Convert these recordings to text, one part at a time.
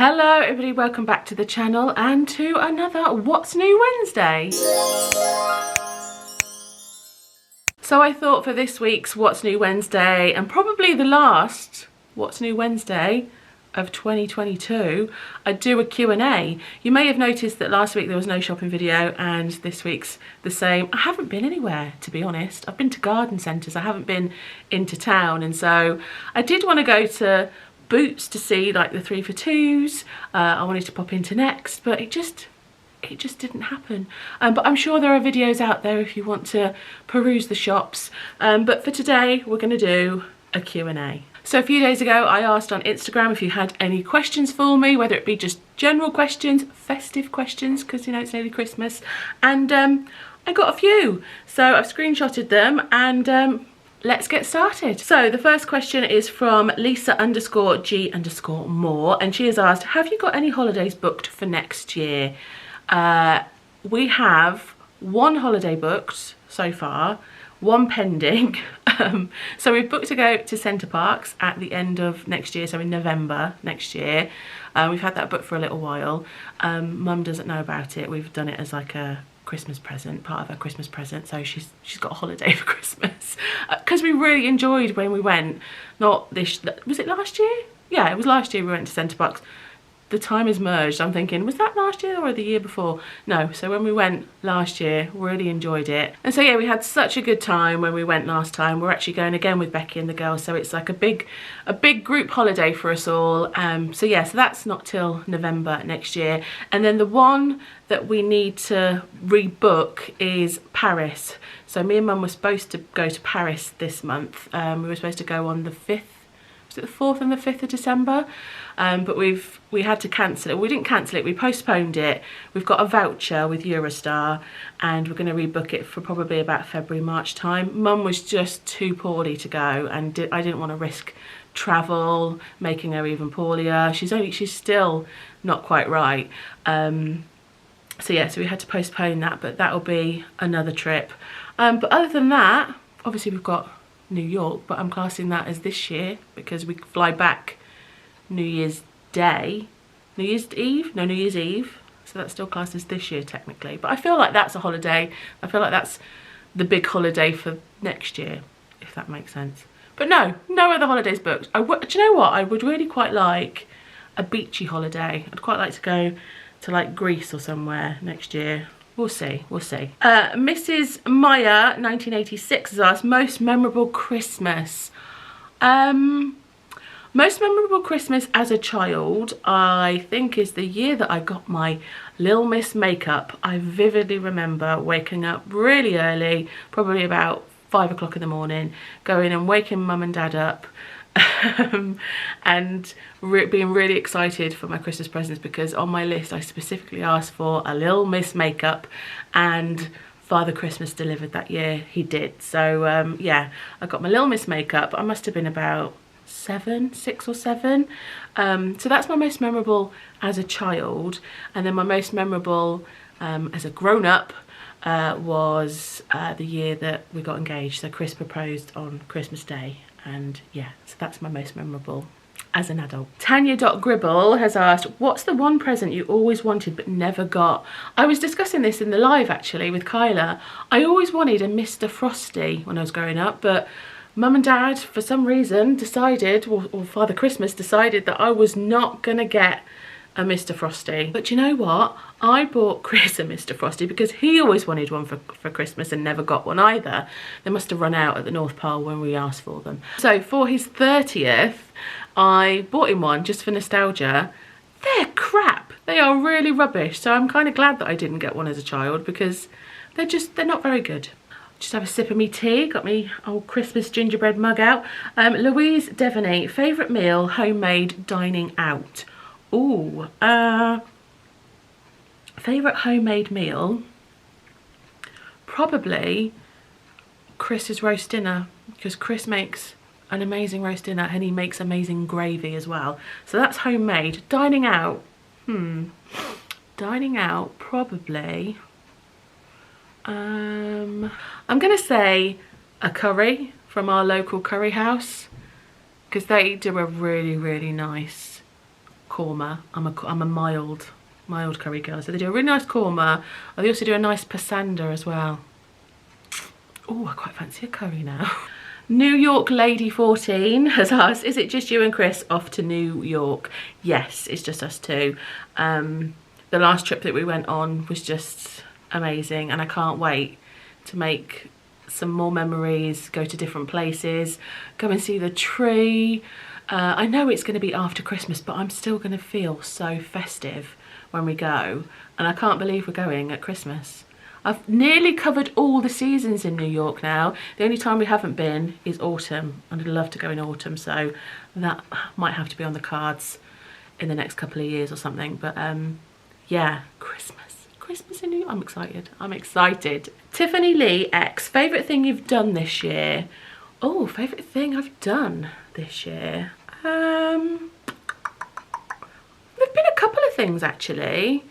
Hello everybody, welcome back to the channel and to another What's New Wednesday. So I thought for this week's What's New Wednesday, and probably the last What's New Wednesday of 2022, I'd do a Q&A. You may have noticed that last week there was no shopping video and this week's the same. I haven't been anywhere, to be honest. I've been to garden centres, I haven't been into town, and so I did want to go to Boots to see like the 3 for 2s. I wanted to pop into Next, but it just didn't happen. But I'm sure there are videos out there if you want to peruse the shops. But for today, we're going to do a Q&A. So a few days ago, I asked on Instagram if you had any questions for me, whether it be just general questions, festive questions, because you know it's nearly Christmas, and I got a few. So I've screenshotted them and let's get started. So the first question is from Lisa_G_more, and she has asked, have you got any holidays booked for next year? We have one holiday booked so far, one pending. So we've booked to go to Centre Parks at the end of next year, so in November next year. We've had that booked for a little while. Mum doesn't know about it. We've done it as like a Christmas present, part of her Christmas present, so she's got a holiday for Christmas, because we really enjoyed when we went. Not this, was it last year? Yeah, it was last year we went to Centre Box. The time is merged. I'm thinking, was that last year or the year before? No, so when we went last year, really enjoyed it. And so yeah, we had such a good time when we went last time. We're actually going again with Becky and the girls, so it's like a big group holiday for us all. So yeah, so that's not till November next year. And then the one that we need to rebook is Paris. So me and Mum were supposed to go to Paris this month. We were supposed to go on the 5th. Was it the 4th and the 5th of December? But we had to cancel it. We didn't cancel it, we postponed it. We've got a voucher with Eurostar and we're going to rebook it for probably about February, March time. Mum was just too poorly to go, and I didn't want to risk travel, making her even poorlier. She's still not quite right. So yeah, so we had to postpone that, but that'll be another trip. But other than that, obviously we've got New York, but I'm classing that as this year because we fly back New Year's Day, New Year's Eve, no, New Year's Eve, so that's still classed as this year technically, but I feel like that's a holiday. I feel like that's the big holiday for next year, if that makes sense. But no other holidays booked. Do you know what, I would really quite like a beachy holiday. I'd quite like to go to like Greece or somewhere next year. We'll see, we'll see. Mrs. Maya 1986 has asked, most memorable Christmas. Most memorable Christmas as a child, I think, is the year that I got my Lil Miss makeup. I vividly remember waking up really early, probably about 5 o'clock in the morning, going and waking Mum and Dad up, and being really excited for my Christmas presents, because on my list I specifically asked for a Lil Miss makeup, and Father Christmas delivered that year. He did. So yeah, I got my Lil Miss makeup. I must have been about 6 or 7. So that's my most memorable as a child. And then my most memorable as a grown-up was the year that we got engaged. So Chris proposed on Christmas Day, and yeah, so that's my most memorable as an adult. Tanya.Gribble has asked, what's the one present you always wanted but never got? I was discussing this in the live actually with Kyla. I always wanted a Mr. Frosty when I was growing up, but Mum and Dad for some reason decided, or Father Christmas decided, that I was not gonna get a Mr. Frosty. But you know what? I bought Chris a Mr. Frosty because he always wanted one for Christmas and never got one either. They must have run out at the North Pole when we asked for them. So for his 30th, I bought him one just for nostalgia. They're crap. They are really rubbish. So I'm kind of glad that I didn't get one as a child, because they're not very good. Just have a sip of me tea. Got me old Christmas gingerbread mug out. Louise Devaney, favourite meal, homemade, dining out. Ooh, favourite homemade meal, probably Chris's roast dinner, because Chris makes an amazing roast dinner and he makes amazing gravy as well. So that's homemade. Dining out, dining out, probably, I'm gonna say a curry from our local curry house, because they do a really nice korma. I'm a mild curry girl. So they do a really nice korma. They also do a nice pasanda as well. Oh, I quite fancy a curry now. New York Lady 14 has asked, is it just you and Chris off to New York? Yes, it's just us two. The last trip that we went on was just amazing, and I can't wait to make some more memories, go to different places, go and see the tree. I know it's going to be after Christmas, but I'm still going to feel so festive when we go, and I can't believe we're going at Christmas. I've nearly covered all the seasons in New York now. The only time we haven't been is autumn, and I'd love to go in autumn, so that might have to be on the cards in the next couple of years or something. But yeah, Christmas in New York. I'm excited. Tiffany Lee X, favourite thing you've done this year? Oh, favourite thing I've done this year? There've been a couple of things actually.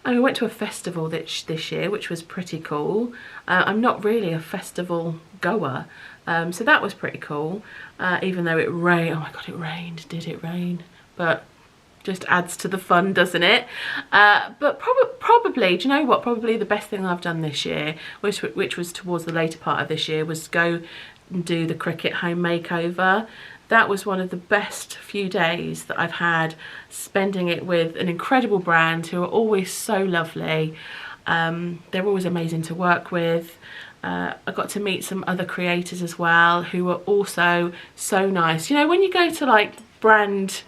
I went to a festival this year, which was pretty cool. I'm not really a festival goer, so that was pretty cool. Even though it rained, oh my god, it rained, did it rain? But just adds to the fun, doesn't it? But probably, do you know what? Probably the best thing I've done this year, which was towards the later part of this year, was go and do the Cricut home makeover. That was one of the best few days that I've had, spending it with an incredible brand who are always so lovely. They're always amazing to work with. I got to meet some other creators as well who were also so nice. You know, when you go to like brand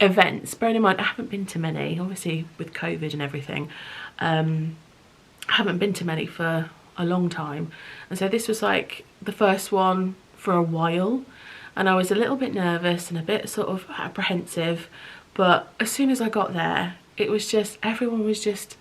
events, bearing in mind I haven't been to many, obviously with COVID and everything, I haven't been to many for a long time, and so this was like the first one for a while. And I was a little bit nervous and a bit sort of apprehensive, but as soon as I got there, it was just, everyone was just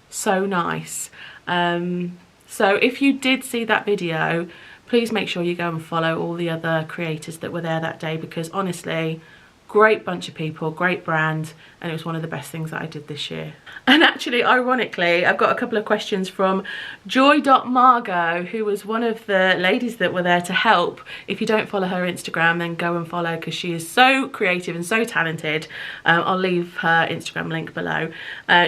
so nice. So if you did see that video, please make sure you go and follow all the other creators that were there that day, because honestly, great bunch of people, great brand, and it was one of the best things that I did this year. And actually, ironically, I've got a couple of questions from Joy.Margot, who was one of the ladies that were there to help. If you don't follow her Instagram, then go and follow, because she is so creative and so talented. I'll leave her Instagram link below.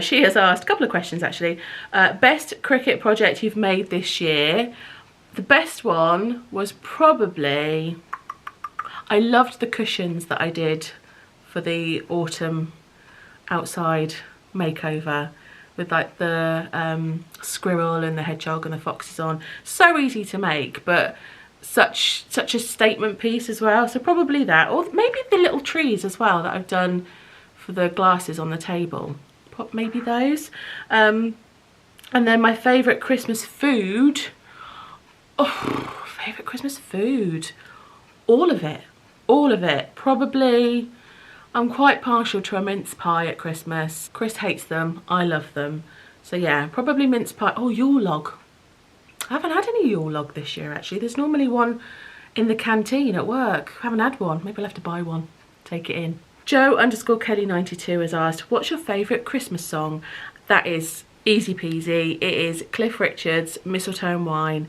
She has asked a couple of questions actually. Best Cricut project you've made this year? The best one was probably, I loved the cushions that I did for the autumn outside makeover, with like the squirrel and the hedgehog and the foxes on. So easy to make, but such a statement piece as well. So probably that, or maybe the little trees as well that I've done for the glasses on the table. Maybe those. And then my favourite Christmas food. Oh, favourite Christmas food. All of it. All of it. Probably, I'm quite partial to a mince pie at Christmas. Chris hates them, I love them. So yeah, probably mince pie. Oh, Yule log. I haven't had any Yule log this year actually. There's normally one in the canteen at work. I haven't had one. Maybe I'll have to buy one, take it in. Joe_Kelly92 has asked, what's your favourite Christmas song? That is easy peasy. It is Cliff Richard's Mistletoe and Wine,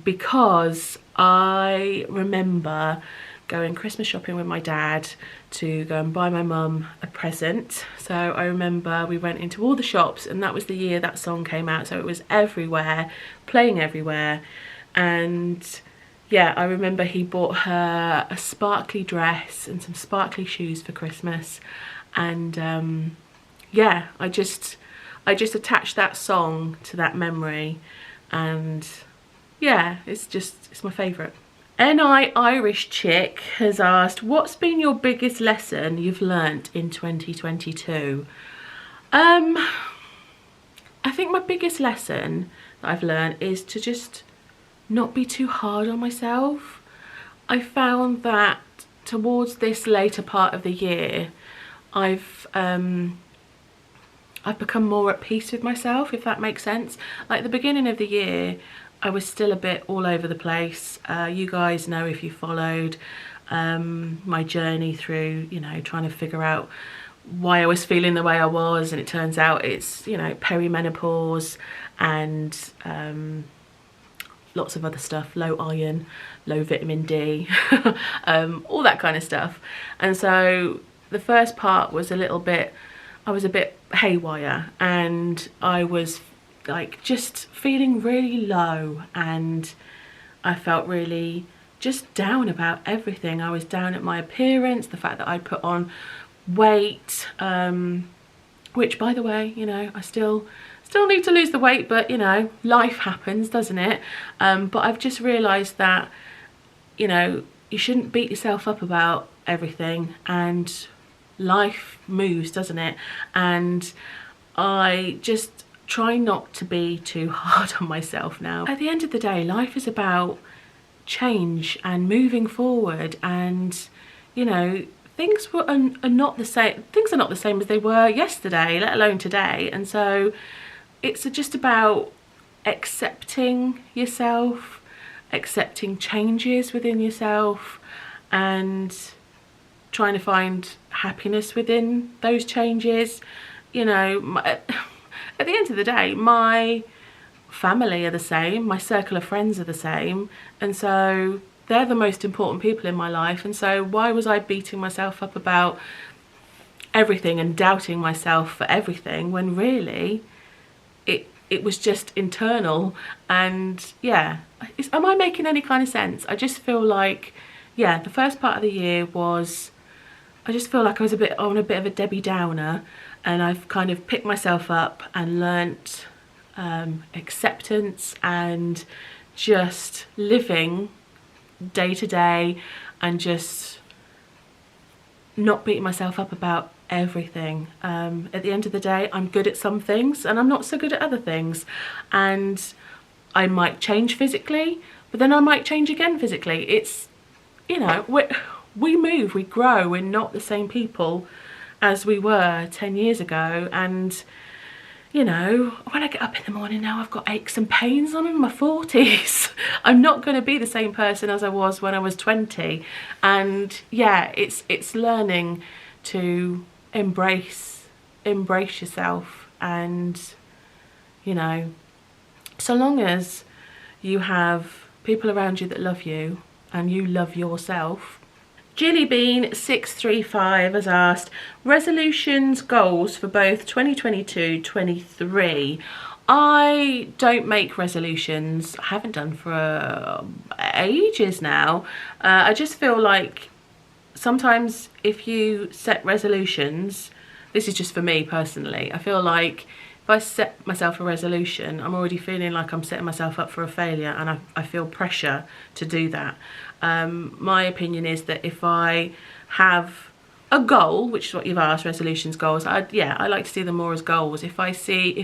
because I remember going Christmas shopping with my dad to go and buy my mum a present. So I remember we went into all the shops, and that was the year that song came out, so it was everywhere, playing everywhere. And yeah, I remember he bought her a sparkly dress and some sparkly shoes for Christmas, and yeah, I just attached that song to that memory, and yeah, it's my favourite. NI Irish Chick has asked, what's been your biggest lesson you've learnt in 2022? I think my biggest lesson that I've learnt is to just not be too hard on myself. I found that towards this later part of the year, I've become more at peace with myself, if that makes sense. Like the beginning of the year, I was still a bit all over the place. You guys know, if you followed my journey through, you know, trying to figure out why I was feeling the way I was, and it turns out it's, you know, perimenopause and lots of other stuff, low iron, low vitamin D, all that kind of stuff. And so the first part was a little bit, I was a bit haywire, and I was like just feeling really low, and I felt really just down about everything. I was down at my appearance, the fact that I'd put on weight, which, by the way, you know, I still need to lose the weight, but you know, life happens, doesn't it? But I've just realised that, you know, you shouldn't beat yourself up about everything, and life moves, doesn't it? And I just try not to be too hard on myself now. At the end of the day, life is about change and moving forward, and you know, things are not the same. Things are not the same as they were yesterday, let alone today. And so it's just about accepting yourself, accepting changes within yourself, and trying to find happiness within those changes. You know, at the end of the day, my family are the same, my circle of friends are the same, and so they're the most important people in my life. And so why was I beating myself up about everything and doubting myself for everything, when really it was just internal? And yeah, am I making any kind of sense? I just feel like, yeah, the first part of the year was, I just feel like I was on a bit of a Debbie Downer, and I've kind of picked myself up and learnt acceptance and just living day to day, and just not beating myself up about everything. At the end of the day, I'm good at some things and I'm not so good at other things, and I might change physically, but then I might change again physically. It's, you know, we move, we grow, we're not the same people as we were 10 years ago. And you know, when I get up in the morning now, I've got aches and pains. I'm in my 40s. I'm not going to be the same person as I was when I was 20. And yeah, it's learning to embrace yourself. And you know, so long as you have people around you that love you and you love yourself. Jillybean635 has asked, resolutions, goals for both 2022-23. I don't make resolutions. I haven't done for ages now. I just feel like sometimes if you set resolutions, this is just for me personally, I feel like if I set myself a resolution, I'm already feeling like I'm setting myself up for a failure, and I feel pressure to do that. My opinion is that if I have a goal, which is what you've asked, resolutions, goals, I like to see them more as goals. If I say,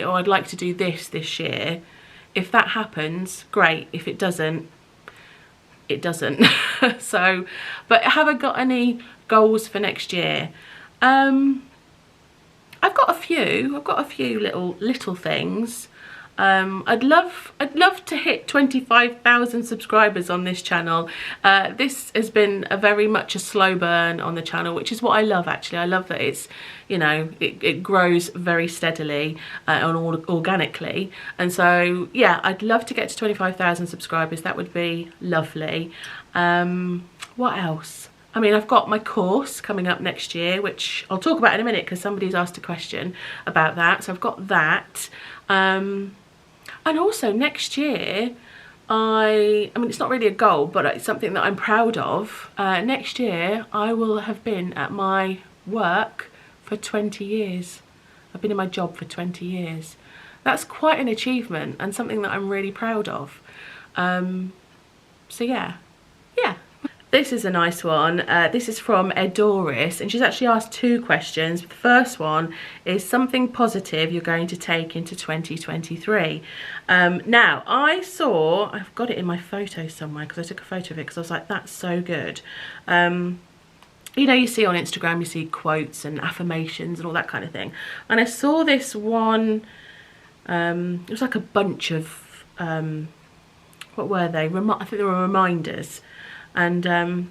oh, I'd like to do this year, if that happens, great. If it doesn't, it doesn't. So, but have I got any goals for next year? I've got a few little things. I'd love to hit 25,000 subscribers on this channel. This has been very much a slow burn on the channel, which is what I love actually. I love that it's, you know, it grows very steadily and organically. And so yeah, I'd love to get to 25,000 subscribers. That would be lovely. What else? I mean, I've got my course coming up next year, which I'll talk about in a minute because somebody's asked a question about that. So I've got that. And also next year, I mean, it's not really a goal, but it's something that I'm proud of. Next year, I will have been at my work for 20 years. I've been in my job for 20 years. That's quite an achievement and something that I'm really proud of. So yeah. This is a nice one. This is from Edoris, and she's actually asked two questions. The first one is something positive you're going to take into 2023. Now, I've got it in my photo somewhere because I took a photo of it because I was like, that's so good. You know, you see on Instagram, you see quotes and affirmations and all that kind of thing. And I saw this one, it was like a bunch of, what were they? I think they were reminders. And I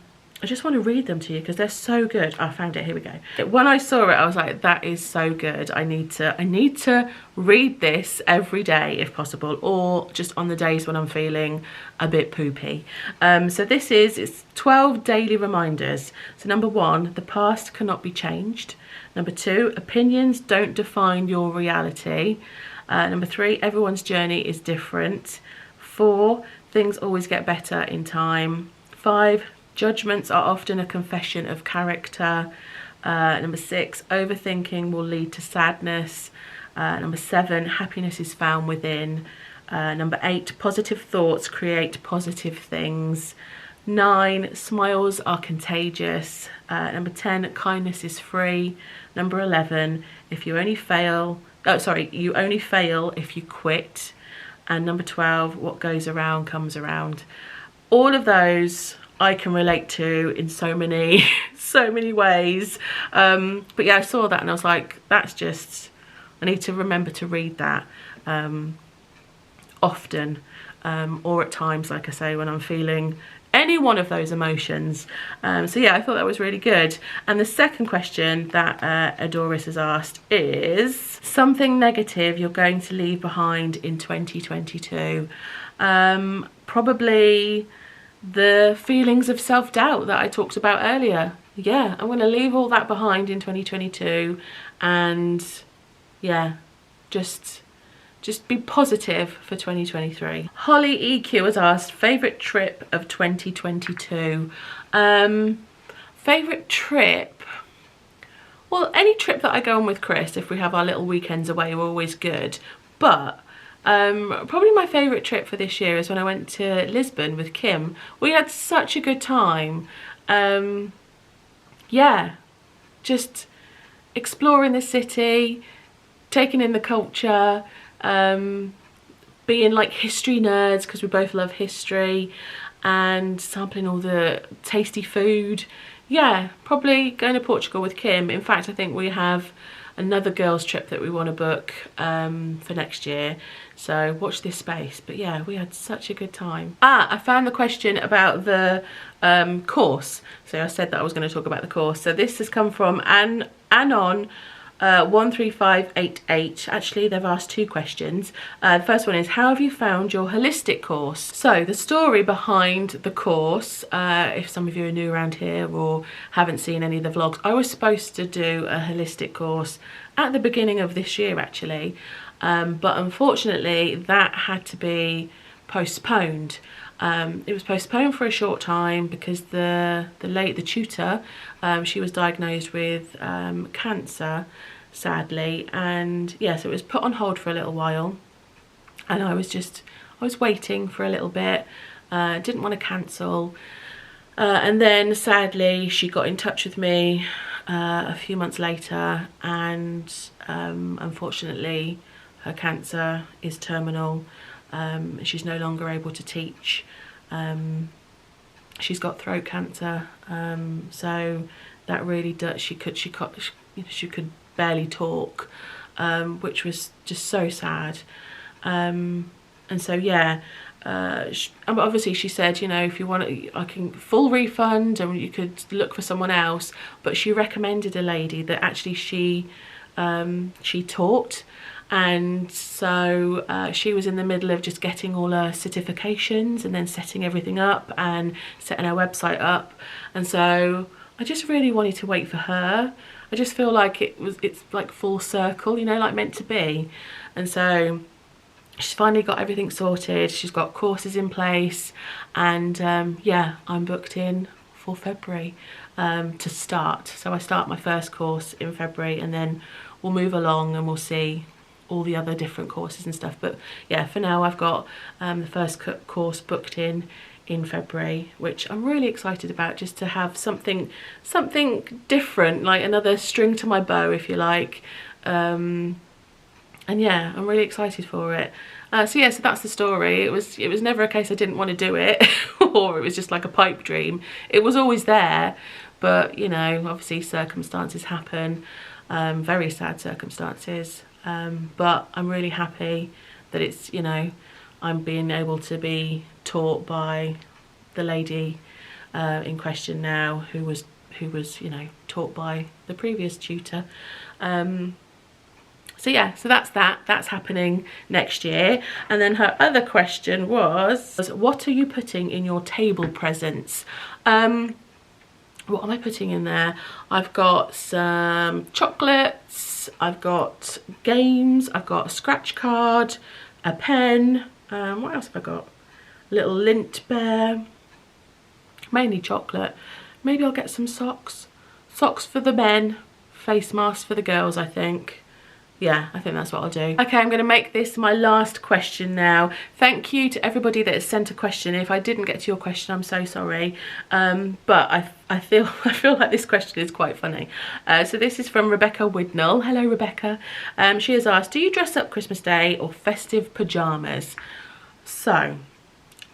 I just want to read them to you because they're so good. I found it, here we go. When I saw it, I was like, that is so good. I need to read this every day if possible, or just on the days when I'm feeling a bit poopy. So this is, it's 12 daily reminders. So number 1, the past cannot be changed. Number 2, opinions don't define your reality. Number 3, everyone's journey is different. 4, things always get better in time. 5, judgments are often a confession of character. Number 6, overthinking will lead to sadness. Number 7, happiness is found within. Number 8, positive thoughts create positive things. 9, smiles are contagious. Number 10, kindness is free. Number 11, you only fail if you quit. And number 12, what goes around comes around. All of those I can relate to in so many ways. But yeah, I saw that and I was like, that's just, I need to remember to read that often, or at times, like I say, when I'm feeling any one of those emotions. So yeah, I thought that was really good. And the second question that Adoris has asked is something negative you're going to leave behind in 2022. Probably the feelings of self-doubt that I talked about earlier. Yeah, I'm going to leave all that behind in 2022 and yeah, just be positive for 2023. Holly EQ has asked, favourite trip of 2022. Favourite trip? Well, any trip that I go on with Chris, if we have our little weekends away, we're always good. But probably my favourite trip for this year is when I went to Lisbon with Kim. We had such a good time. Yeah, just exploring the city, taking in the culture, being like history nerds because we both love history, and sampling all the tasty food. Yeah, probably going to Portugal with Kim. In fact, I think we have another girls trip that we want to book for next year, so watch this space. But yeah, we had such a good time. I found the question about the course. So I said that I was going to talk about the course. So this has come from Anon 13588. Actually, they've asked 2 questions. The first one is, how have you found your holistic course? So the story behind the course, if some of you are new around here or haven't seen any of the vlogs, I was supposed to do a holistic course at the beginning of this year actually, but unfortunately that had to be postponed. It was postponed for a short time because the tutor, she was diagnosed with cancer, sadly, and yeah, so it was put on hold for a little while, and I was waiting for a little bit, didn't want to cancel, and then sadly she got in touch with me a few months later, and unfortunately her cancer is terminal. She's no longer able to teach. She's got throat cancer, so that really does. She could barely talk, which was just so sad. And so yeah, obviously she said, you know, if you want, I can full refund, and you could look for someone else. But she recommended a lady that actually she taught. And so she was in the middle of just getting all her certifications and then setting everything up and setting her website up. And so I just really wanted to wait for her. I just feel like it's like full circle, you know, like meant to be. And so she's finally got everything sorted. She's got courses in place, and yeah, I'm booked in for February to start. So I start my first course in February, and then we'll move along and we'll see all the other different courses and stuff. But yeah, for now I've got the first course booked in February, which I'm really excited about, just to have something different, like another string to my bow, if you like. And yeah, I'm really excited for it. So yeah, so that's the story. It was never a case I didn't want to do it or it was just like a pipe dream. It was always there, but you know, obviously circumstances happen, very sad circumstances. But I'm really happy that it's, you know, I'm being able to be taught by the lady in question now, who was you know, taught by the previous tutor. So yeah, so that's happening next year. And then her other question was, what are you putting in your table presents? What am I putting in there? I've got some chocolates, I've got games, I've got a scratch card, a pen, what else have I got? A little lint bear, mainly chocolate. Maybe I'll get some socks. Socks for the men, face masks for the girls, I think. Yeah, I think that's what I'll do. Okay, I'm going to make this my last question now. Thank you to everybody that has sent a question. If I didn't get to your question, I'm so sorry. But I feel like this question is quite funny. So this is from Rebecca Widnell. Hello, Rebecca. She has asked, do you dress up Christmas Day or festive pyjamas? So,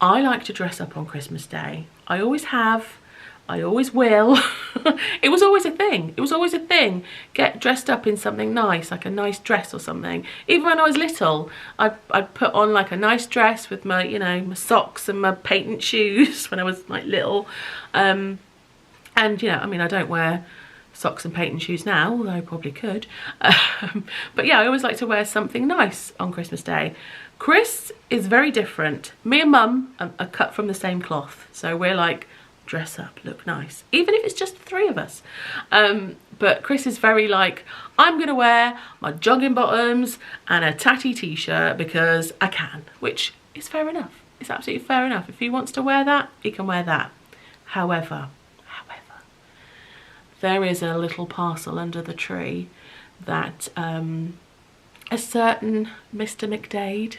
I like to dress up on Christmas Day. I always have. I always will. It was always a thing. It was always a thing. Get dressed up in something nice, like a nice dress or something. Even when I was little, I'd put on like a nice dress with my, you know, my socks and my patent shoes when I was like little. And, you know, I mean, I don't wear socks and patent shoes now, although I probably could. But yeah, I always like to wear something nice on Christmas Day. Chris is very different. Me and Mum are cut from the same cloth. So we're like, dress up, look nice, even if it's just the three of us. But Chris is very like, I'm gonna wear my jogging bottoms and a tatty t-shirt because I can, which is fair enough. It's absolutely fair enough. If he wants to wear that, he can wear that. However, there is a little parcel under the tree that a certain Mr. McDade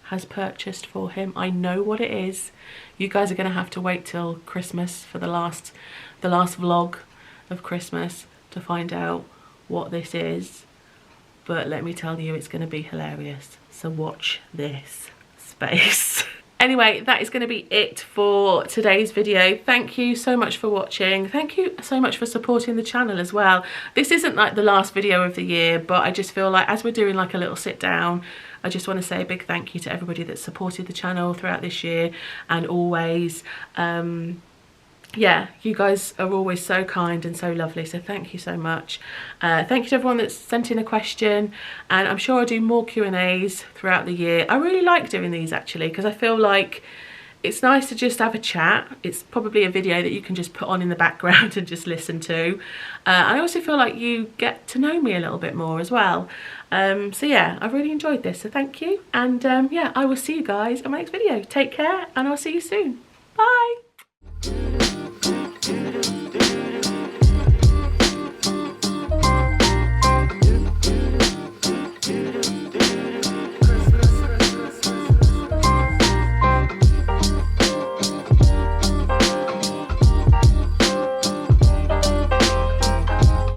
has purchased for him. I know what it is. You guys are going to have to wait till Christmas for the last vlog of Christmas to find out what this is. But let me tell you, it's going to be hilarious. So watch this space. Anyway, that is going to be it for today's video. Thank you so much for watching. Thank you so much for supporting the channel as well. This isn't like the last video of the year, but I just feel like as we're doing like a little sit down, I just want to say a big thank you to everybody that supported the channel throughout this year and always. Yeah, you guys are always so kind and so lovely, so thank you so much. Thank you to everyone that's sent in a question, and I'm sure I'll do more Q&As throughout the year. I really like doing these actually, because I feel like it's nice to just have a chat. It's probably a video that you can just put on in the background and just listen to. I also feel like you get to know me a little bit more as well. So yeah, I've really enjoyed this, so thank you. And yeah, I will see you guys in my next video. Take care, and I'll see you soon. Bye.